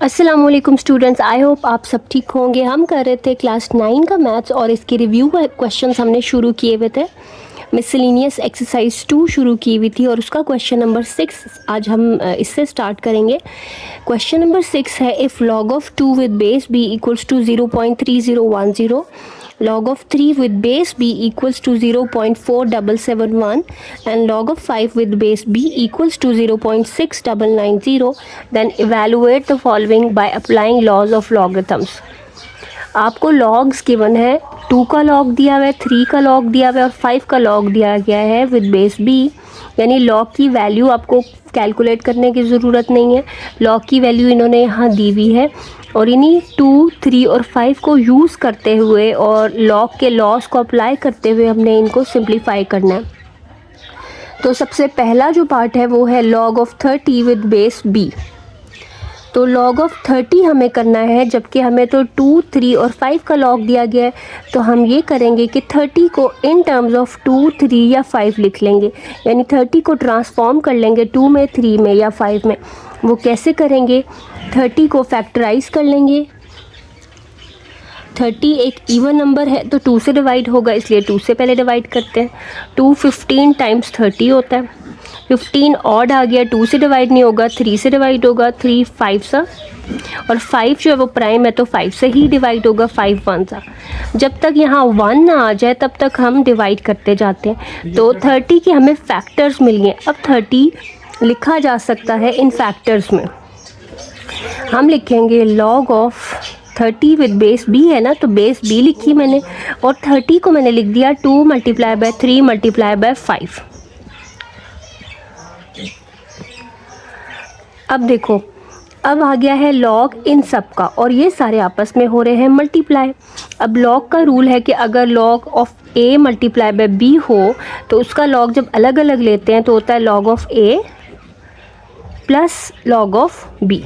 अस्सलामुअलैकुम students, I hope आप सब ठीक होंगे। हम कर रहे थे क्लास 9 का मैथ्स और इसके रिव्यू क्वेश्चंस हमने शुरू किए हुए थे। मिसलिनियस एक्सरसाइज 2 शुरू की हुई थी और उसका क्वेश्चन नंबर 6 आज हम इससे स्टार्ट करेंगे। क्वेश्चन नंबर 6 है, if log of 2 with base b equals to 0.3010, log of 3 with base b equals to 0.4771 and log of 5 with base b equals to 0.6990, then evaluate the following by applying laws of logarithms। आपको logs given है, 2 का log दिया हुआ है, 3 का log दिया हुआ है और 5 का लॉग दिया गया है विद बेस b, यानी लॉग की वैल्यू आपको कैलकुलेट करने की ज़रूरत नहीं है। लॉग की वैल्यू इन्होंने यहाँ दी हुई है और इन्हीं 2, 3 और 5 को यूज़ करते हुए और लॉग के लॉस को अप्लाई करते हुए हमने इनको सिंप्लीफाई करना है। तो सबसे पहला जो पार्ट है वो है log of 30 with base b। तो log ऑफ 30 हमें करना है, जबकि हमें तो 2, 3 और 5 का log दिया गया है। तो हम ये करेंगे कि 30 को इन टर्म्स ऑफ 2, 3 या 5 लिख लेंगे, यानी 30 को ट्रांसफॉर्म कर लेंगे 2 में, 3 में या 5 में। वो कैसे करेंगे? 30 को फैक्टराइज कर लेंगे। 30 एक इवन नंबर है तो 2 से डिवाइड होगा, इसलिए 2 से पहले डिवाइड करते हैं। 2 15 टाइम्स 30 होता है। 15 ऑड आ गया, 2 से डिवाइड नहीं होगा, 3 से डिवाइड होगा, 3 5 सा, और 5 जो है वो प्राइम है तो 5 से ही डिवाइड होगा, 5 1 सा। जब तक यहाँ 1 ना आ जाए तब तक हम डिवाइड करते जाते हैं। तो 30 के हमें फैक्टर्स मिल गए। अब 30 लिखा जा सकता है इन फैक्टर्स में। हम लिखेंगे log of 30 with base b है ना, तो बेस b लिखी मैंने और 30 को मैंने लिख दिया 2 मल्टीप्लाई बाय 3 मल्टीप्लाई बाय 5। अब देखो, अब आ गया है log इन सब का और ये सारे आपस में हो रहे हैं मल्टीप्लाई। अब log का रूल है कि अगर log of a multiply by b हो तो उसका log जब अलग अलग लेते हैं तो होता है log of a plus log of b।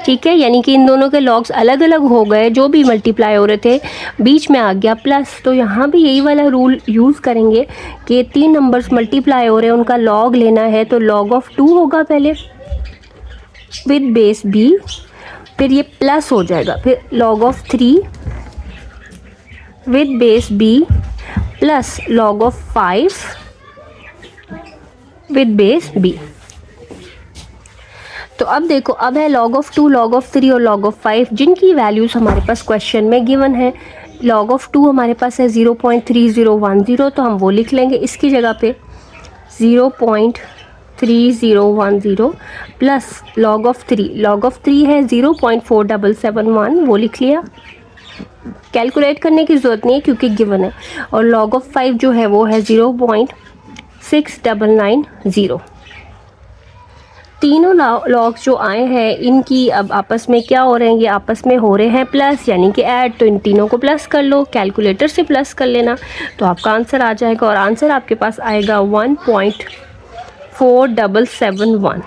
ठीक है, यानी कि इन दोनों के लॉग्स अलग अलग हो गए, जो भी मल्टीप्लाई हो रहे थे बीच में आ गया प्लस। तो यहाँ भी यही वाला रूल यूज़ करेंगे कि 3 नंबर्स मल्टीप्लाई हो रहे हैं, उनका लॉग लेना है तो log ऑफ 2 होगा पहले विद बेस b, फिर ये प्लस हो जाएगा, फिर log of 3 with base b plus log of 5 with base b। तो अब देखो, अब है log ऑफ 2, log ऑफ 3 और log ऑफ 5, जिनकी वैल्यूज़ हमारे पास क्वेश्चन में गिवन है। log ऑफ 2 हमारे पास है 0.3010, तो हम वो लिख लेंगे इसकी जगह पे 0.3010 प्लस log ऑफ 3 है 0.4771, वो लिख लिया। कैलकुलेट करने की ज़रूरत नहीं है क्योंकि गिवन है। और log ऑफ 5 जो है वो है 0.6990। तीनों लॉग्स जो आए हैं इनकी अब आपस में क्या हो रहे हैं? ये आपस में हो रहे हैं प्लस, यानी कि ऐड। तो इन तीनों को प्लस कर लो, कैलकुलेटर से प्लस कर लेना तो आपका आंसर आ जाएगा और आंसर आपके पास आएगा 1.4771।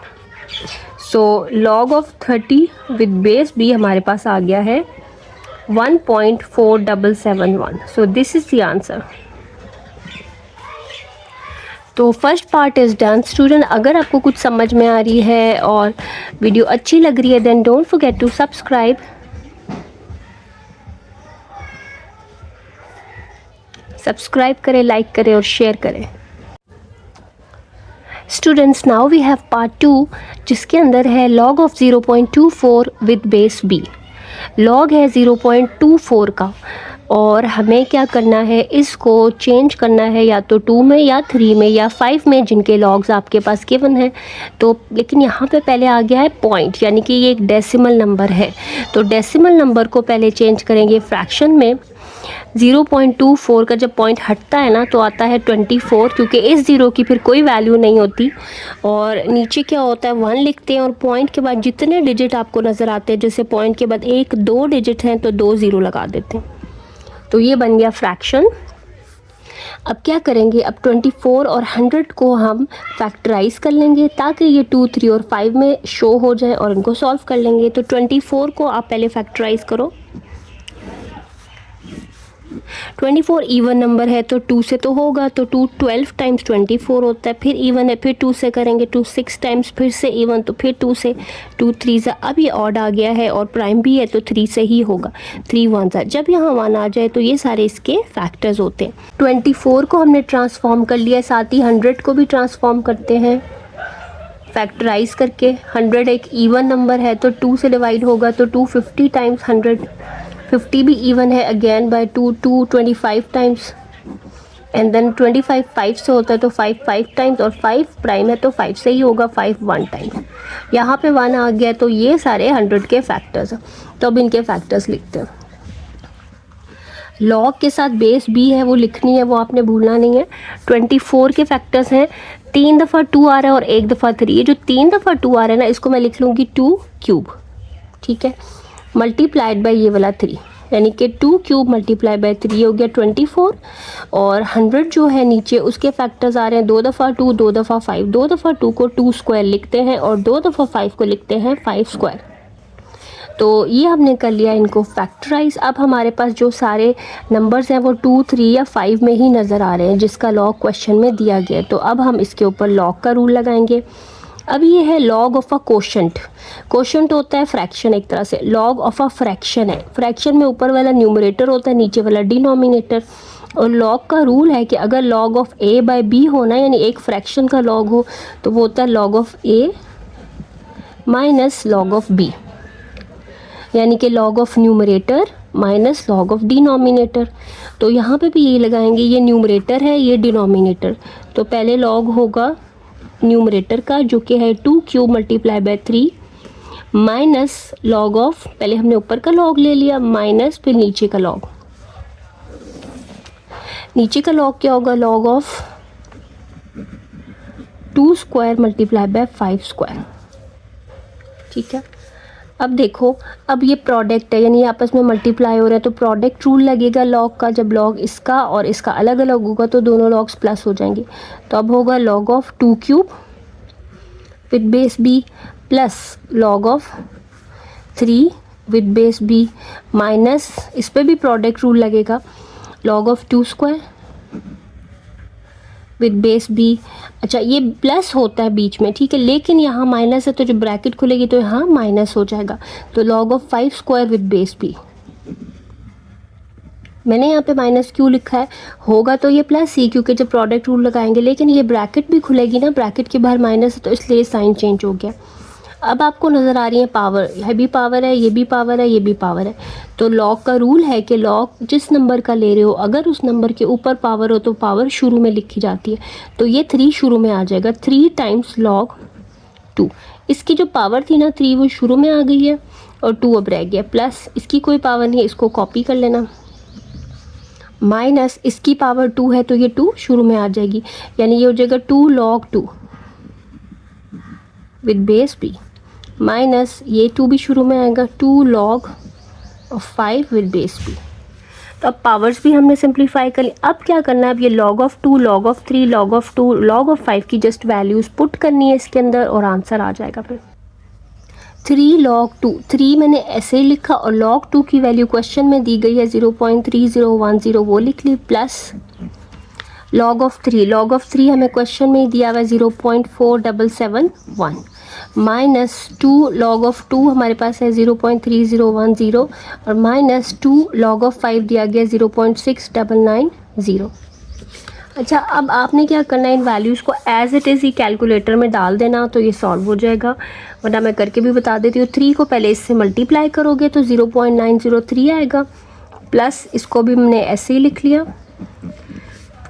So log of 30 with base b हमारे पास आ गया है 1.4771। So this is the answer. तो first part is done student. अगर आपको कुछ समझ में आ रही है और वीडियो अच्छी लग रही है then don't forget to subscribe. Subscribe करें, लाइक करें और शेयर करें। Students, now we have part 2 जिसके अंदर है log of 0.24 with base b। log है 0.24 का और हमें क्या करना है, इसको चेंज करना है या तो 2 में या 3 में या 5 में, जिनके लॉग्स आपके पास गिवन है। तो लेकिन यहाँ पे पहले आ गया है पॉइंट, यानी कि ये एक डेसिमल नंबर है। तो डेसिमल नंबर को पहले चेंज करेंगे फ्रैक्शन में। 0.24 का जब पॉइंट हटता है ना तो आता है 24, क्योंकि इस ज़ीरो की फिर कोई वैल्यू नहीं होती। और नीचे क्या होता है, 1 लिखते हैं और पॉइंट के बाद जितने डिजिट आपको नज़र आते हैं, जैसे पॉइंट के बाद 1, 2 डिजिट हैं तो 2 ज़ीरो लगा देते हैं। तो ये बन गया फ्रैक्शन। अब क्या करेंगे, अब 24 और 100 को हम फैक्टराइज कर लेंगे ताकि ये 2, 3 और 5 में शो हो जाए और इनको सॉल्व कर लेंगे। तो 24 को आप पहले फैक्टराइज करो। 24 इवन नंबर है तो 2 से तो होगा, तो 2 12 टाइम्स 24 होता है, फिर इवन है, फिर 2 से करेंगे, 2 6 टाइम्स, फिर से इवन, तो फिर 2 से, 2 3 सा, अब ये ऑड आ गया है और प्राइम भी है तो 3 से ही होगा, 3 1 सा, जब यहाँ 1 आ जाए तो ये सारे इसके फैक्टर्स होते हैं। 24 को हमने ट्रांसफॉर्म कर लिया, साथ ही 100 को भी ट्रांसफॉर्म करते हैं फैक्टराइज करके। 100 एक इवन नंबर है तो 2 से डिवाइड होगा, तो 250 टाइम्स 100, 50 भी इवन है again by 2, 225 times, and then 25 5 से होता है तो 5 5 टाइम्स, और 5 प्राइम है तो 5 से ही होगा, 5 1 टाइम्स। यहाँ पे 1 आ गया, तो ये सारे 100 के फैक्टर्स हैं। तो अब इनके फैक्टर्स लिखते हैं। लॉग के साथ बेस बी है वो लिखनी है, वो आपने भूलना नहीं है। 24 के फैक्टर्स हैं, 3 दफ़ा 2 आ रहा है और 1 दफ़ा 3। ये जो 3 दफ़ा 2 आ रहा है ना, इसको मैं लिख लूँगी 2 क्यूब, ठीक है, मल्टीप्लाइड बाय ये वाला 3, यानी कि 2 क्यूब मल्टीप्लाई बाय 3 हो गया 24। और 100 जो है नीचे उसके फैक्टर्स आ रहे हैं 2 दफ़ा 2, 2 दफ़ा 5, 2 दफ़ा 2 को 2 स्क्वायर लिखते हैं और 2 दफ़ा 5 को लिखते हैं 5 स्क्वायर। तो ये हमने कर लिया इनको फैक्टराइज। अब हमारे पास जो सारे नंबर्स हैं वो 2 3 या 5 में ही नज़र आ रहे हैं जिसका लॉग क्वेश्चन में दिया गया है। तो अब हम इसके ऊपर लॉग का रूल लगाएंगे। अब ये है log of a quotient. Quotient होता है फ्रैक्शन, एक तरह से लॉग ऑफ अ फ्रैक्शन है। फ्रैक्शन में ऊपर वाला न्यूमरेटर होता है, नीचे वाला डिनोमिनेटर। और लॉग का रूल है कि अगर log of a by b होना, यानी एक फ्रैक्शन का लॉग हो, तो वो होता है log of a minus log of b, यानी कि log of numerator minus log of denominator. तो यहाँ पे भी ये लगाएंगे, ये न्यूमरेटर है, ये डिनोमिनेटर। तो पहले लॉग होगा न्यूमरेटर का जो कि है 2 cube multiply by 3 minus log of, पहले हमने ऊपर का लॉग ले लिया, माइनस फिर नीचे का लॉग। नीचे का लॉग क्या होगा, log of 2 square multiply by 5 square, ठीक है। अब देखो, अब ये प्रोडक्ट है, यानी आपस में मल्टीप्लाई हो रहा है, तो प्रोडक्ट रूल लगेगा लॉग का। जब लॉग इसका और इसका अलग अलग होगा तो दोनों लॉग्स प्लस हो जाएंगे। तो अब होगा log of 2 cube with base b plus log of 3 with base b minus, इस पर भी प्रोडक्ट रूल लगेगा, log of 2 square with base b. अच्छा, ये प्लस होता है बीच में, ठीक है, लेकिन यहाँ माइनस है तो जो ब्रैकेट खुलेगी तो यहाँ माइनस हो जाएगा। तो log of 5 square with base b, मैंने यहाँ पे माइनस क्यों लिखा है, होगा तो ये प्लस ही, क्योंकि जब प्रोडक्ट रूल लगाएंगे, लेकिन ये ब्रैकेट भी खुलेगी ना, ब्रैकेट के बाहर माइनस है तो इसलिए साइन चेंज हो गया। अब आपको नज़र आ रही है पावर, यह भी पावर है, ये भी पावर है, ये भी पावर है। तो लॉग का रूल है कि लॉग जिस नंबर का ले रहे हो, अगर उस नंबर के ऊपर पावर हो तो पावर शुरू में लिखी जाती है। तो ये 3 शुरू में आ जाएगा, 3 टाइम्स लॉग 2। इसकी जो पावर थी ना 3, वो शुरू में आ गई है और 2 अब रह गया, प्लस इसकी कोई पावर नहीं है, इसको कॉपी कर लेना, माइनस इसकी पावर 2 है तो ये 2 शुरू में आ जाएगी, यानी ये हो जाएगा 2 log 2 with base b minus ये 2 भी शुरू में आएगा, 2 log of 5 with base b. तो अब पावर्स भी हमने सिंप्लीफाई कर ली। अब क्या करना है, अब ये log of 2, log of 3, log of 2, log of 5 की जस्ट वैल्यूज़ पुट करनी है इसके अंदर और आंसर आ जाएगा। फिर 3 लॉग 2, 3 मैंने ऐसे ही लिखा और लॉग 2 की वैल्यू क्वेश्चन में दी गई है 0.3010, वो लिख ली, plus log of 3, log of 3 हमें क्वेश्चन में ही दिया हुआ है 0.4771, माइनस 2 लॉग ऑफ 2 हमारे पास है 0.3010 और माइनस 2 लॉग ऑफ 5 दिया गया 0.6990। अच्छा, अब आपने क्या करना है, इन वैल्यूज़ को एज इट इज़ ही कैलकुलेटर में डाल देना, तो ये सॉल्व हो जाएगा। वरना मैं करके भी बता देती हूँ। 3 को पहले इससे मल्टीप्लाई करोगे तो 0.903 आएगा, प्लस इसको भी हमने ऐसे ही लिख लिया,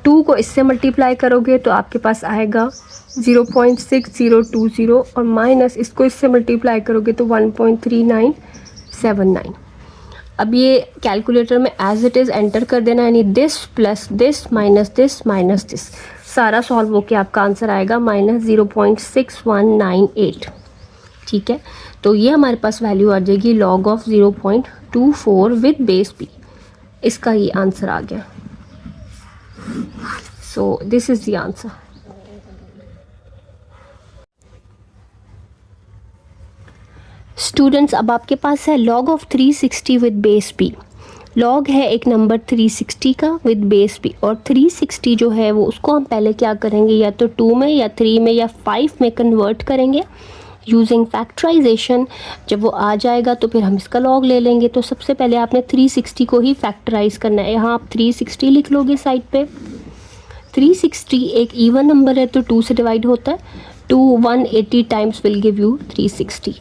2 को इससे मल्टीप्लाई करोगे तो आपके पास आएगा 0.6020 और माइनस इसको इससे मल्टीप्लाई करोगे तो 1.3979। अब ये कैलकुलेटर में एज इट इज़ एंटर कर देना, यानी this plus this minus this minus this, सारा सॉल्व होके आपका आंसर आएगा माइनस 0.6198, ठीक है। तो ये हमारे पास वैल्यू आ जाएगी log of 0.24 with base b, इसका ये आंसर आ गया। So this is the answer. Students, अब आपके पास है log of 360 with base b. Log है एक नंबर 360 का विद बेस बी, और 360 जो है वो उसको हम पहले क्या करेंगे, या तो 2 में या 3 में या 5 में कन्वर्ट करेंगे यूजिंग फैक्टराइजेशन। जब वो आ जाएगा तो फिर हम इसका लॉग ले लेंगे। तो सबसे पहले आपने 360 को ही फैक्टराइज करना है। यहाँ आप 360 लिख लोगे साइड पे। 360 एक इवन नंबर है तो 2 से डिवाइड होता है। 2 180 times will give you 360।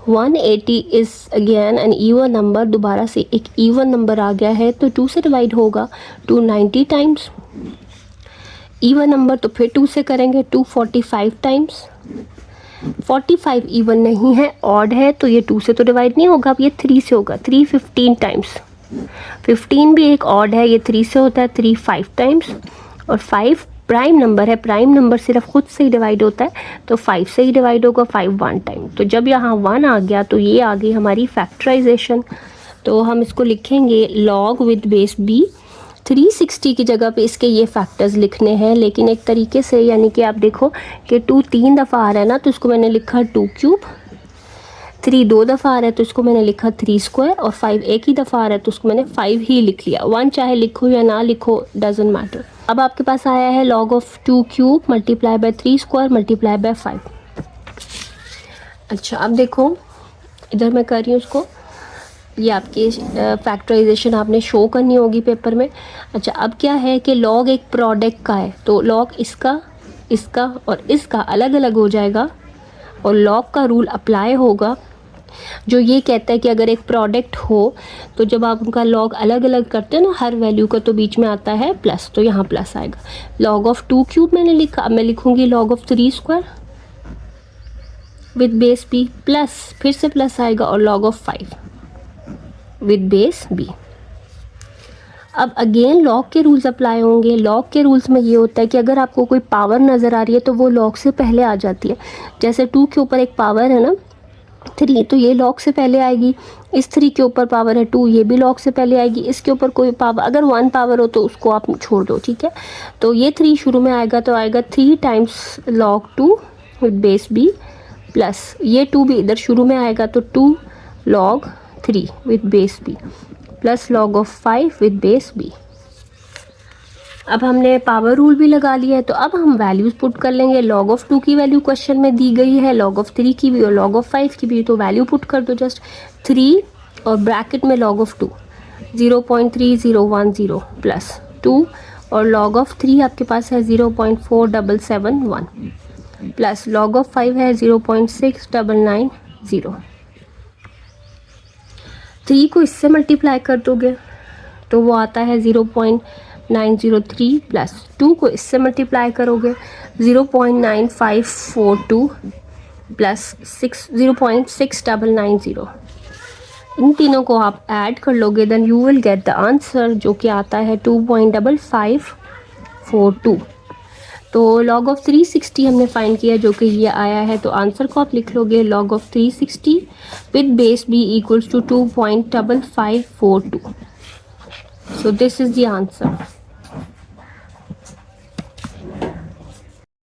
180 is again an even number, दोबारा से एक इवन नंबर आ गया है तो 2 से डिवाइड होगा। 290 टाइम्स इवन नंबर तो फिर 2 से करेंगे। 245 टाइम्स, 45 इवन नहीं है, ऑड है, तो ये 2 से तो डिवाइड नहीं होगा, अब ये 3 से होगा। 315 टाइम्स, 15 भी एक ऑड है, ये 3 से होता है। 3 5 टाइम्स, और 5 प्राइम नंबर है, प्राइम नंबर सिर्फ खुद से ही डिवाइड होता है तो 5 से ही डिवाइड होगा। 5 1 टाइम, तो जब यहाँ 1 आ गया तो ये आ गई हमारी फैक्टराइजेशन। तो हम इसको लिखेंगे लॉग विद बेस बी। 360 की जगह पे इसके ये फैक्टर्स लिखने हैं, लेकिन एक तरीके से, यानी कि आप देखो कि 2 3 दफ़ा आ रहा है ना, तो इसको मैंने लिखा 2 क्यूब। 3 2 दफ़ा आ रहा है तो इसको मैंने लिखा 3 स्क्वायर, और 5 एक ही दफ़ा आ रहा है तो उसको मैंने 5 ही लिख लिया। 1 चाहे लिखो या ना लिखो, डजेंट मैटर। अब आपके पास आया है log of 2 cube multiply by 3 square multiply by 5। अच्छा, अब देखो इधर मैं कर रही हूँ उसको, ये आपकी फैक्टराइजेशन आपने शो करनी होगी पेपर में। अच्छा, अब क्या है कि लॉग एक प्रोडक्ट का है, तो लॉग इसका, इसका और इसका अलग अलग हो जाएगा, और लॉग का रूल अप्लाई होगा जो ये कहता है कि अगर एक प्रोडक्ट हो तो जब आप उनका लॉग अलग अलग करते हैं ना हर वैल्यू का, तो बीच में आता है प्लस, तो यहाँ प्लस आएगा। लॉग ऑफ 2 क्यूब मैंने लिखा, अब मैं लिखूँगी log of 3 square with base b, plus फिर से प्लस आएगा, और log of 5 with base b. अब अगेन लॉग के रूल्स अप्लाई होंगे। लॉग के रूल्स में ये होता है कि अगर आपको कोई पावर नज़र आ रही है तो वो लॉग से पहले आ जाती है। जैसे 2 के ऊपर एक पावर है ना 3, तो ये लॉग से पहले आएगी। इस 3 के ऊपर पावर है 2, ये भी लॉग से पहले आएगी। इसके ऊपर कोई पावर, अगर 1 पावर हो तो उसको आप छोड़ दो, ठीक है। तो ये 3 शुरू में आएगा तो आएगा 3 times log 2 with base b, plus ये 2 भी इधर शुरू में आएगा तो 2 log 3 with base b, plus log of 5 with base b. अब हमने पावर रूल भी लगा लिया है, तो अब हम वैल्यूज़ पुट कर लेंगे। लॉग ऑफ 2 की वैल्यू क्वेश्चन में दी गई है, लॉग ऑफ 3 की भी और लॉग ऑफ 5 की भी, तो वैल्यू पुट कर दो जस्ट 3 और ब्रैकेट में लॉग ऑफ 2 0.3010 प्लस 2, और लॉग ऑफ 3 आपके पास है 0.4771 प्लस लॉग ऑफ 5 है 0.6990। 3 को इससे मल्टीप्लाई कर दोगे तो वो आता है 0.903 प्लस 2 को इससे मल्टीप्लाई करोगे 0.9542 प्लस 0.6990। इन तीनों को आप ऐड कर लोगे, then you will get the answer, जो कि आता है 2.5542। तो लॉग ऑफ 360 हमने फाइंड किया, जो कि ये आया है। तो आंसर को आप लिख लोगे log of 360 with base b equals to 2.5542। So this is the answer.